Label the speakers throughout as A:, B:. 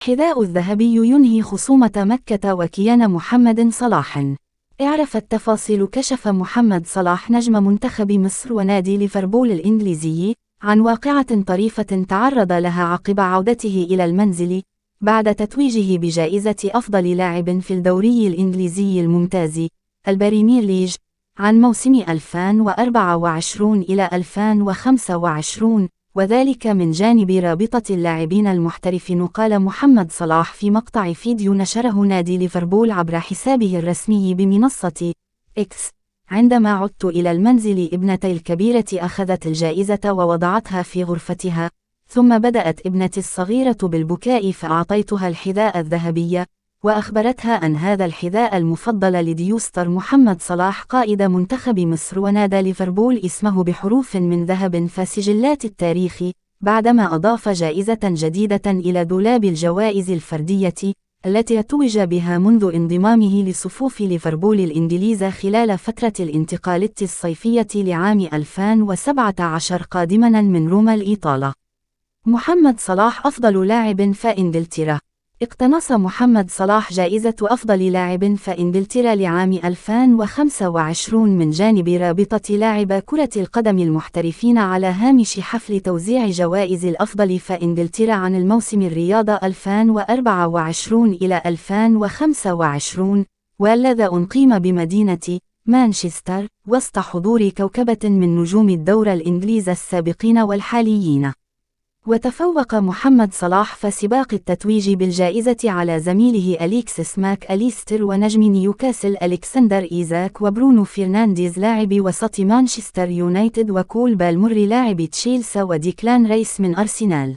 A: الحذاء الذهبي ينهي خصومة مكة وكيان محمد صلاح. اعرف التفاصيل. كشف محمد صلاح نجم منتخب مصر ونادي ليفربول الإنجليزي عن واقعة طريفة تعرض لها عقب عودته إلى المنزل بعد تتويجه بجائزة أفضل لاعب في الدوري الإنجليزي الممتاز البريمير ليج عن موسم 2024 إلى 2025، وذلك من جانب رابطة اللاعبين المحترفين. قال محمد صلاح في مقطع فيديو نشره نادي ليفربول عبر حسابه الرسمي بمنصة إكس: عندما عدت إلى المنزل ابنتي الكبيرة أخذت الجائزة ووضعتها في غرفتها، ثم بدأت ابنتي الصغيرة بالبكاء فأعطيتها الحذاء الذهبي وأخبرتها أن هذا الحذاء المفضل لديوستر محمد صلاح قائد منتخب مصر ونادى ليفربول اسمه بحروف من ذهب فسجلات التاريخ، بعدما أضاف جائزة جديدة إلى دولاب الجوائز الفردية التي توج بها منذ انضمامه لصفوف ليفربول الإنجليز خلال فترة الانتقالات الصيفية لعام 2017 قادما من روما الإيطالة. محمد صلاح أفضل لاعب فإنجلترا. اقتنص محمد صلاح جائزة أفضل لاعب فإنجلترا لعام 2025 من جانب رابطة لاعب كرة القدم المحترفين على هامش حفل توزيع جوائز الأفضل فإنجلترا عن الموسم الرياضي 2024 إلى 2025، والذي أقيم بمدينة مانشستر وسط حضور كوكبة من نجوم الدوري الإنجليزي السابقين والحاليين. وتفوق محمد صلاح في سباق التتويج بالجائزة على زميله أليكسيس ماك أليستر ونجم نيوكاسل ألكسندر إيزاك وبرونو فرنانديز لاعب وسط مانشستر يونايتد وكول بالمر لاعب تشيلسي وديكلان ريس من أرسنال.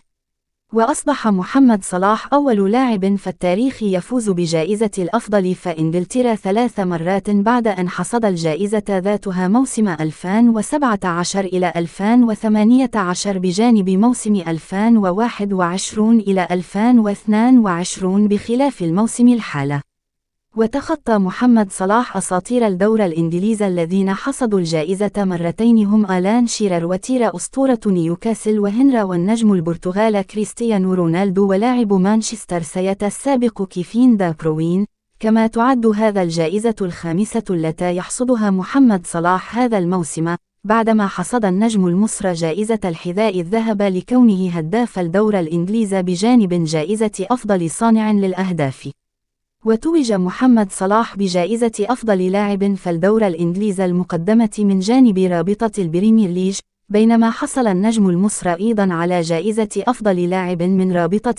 A: وأصبح محمد صلاح أول لاعب في التاريخ يفوز بجائزة الأفضل في إنجلترا 3 مرات بعد أن حصد الجائزة ذاتها موسم 2017 إلى 2018 بجانب موسم 2021 إلى 2022 بخلاف الموسم الحالي. وتخطى محمد صلاح أساطير الدوري الإنجليزي الذين حصدوا الجائزة مرتين هم آلان شيرر وتيرا أسطورة نيوكاسل وهنرا والنجم البرتغالي كريستيانو رونالدو ولاعب مانشستر سيتي السابق كيفين دا بروين. كما تعد هذا الجائزة الخامسة التي يحصدها محمد صلاح هذا الموسم، بعدما حصد النجم المصري جائزة الحذاء الذهب لكونه هداف الدوري الإنجليزي بجانب جائزة أفضل صانع للأهداف. وتوج محمد صلاح بجائزة أفضل لاعب في الدوري الإنجليزي المقدمة من جانب رابطة البريمير ليج، بينما حصل النجم المصري أيضا على جائزة أفضل لاعب من رابطة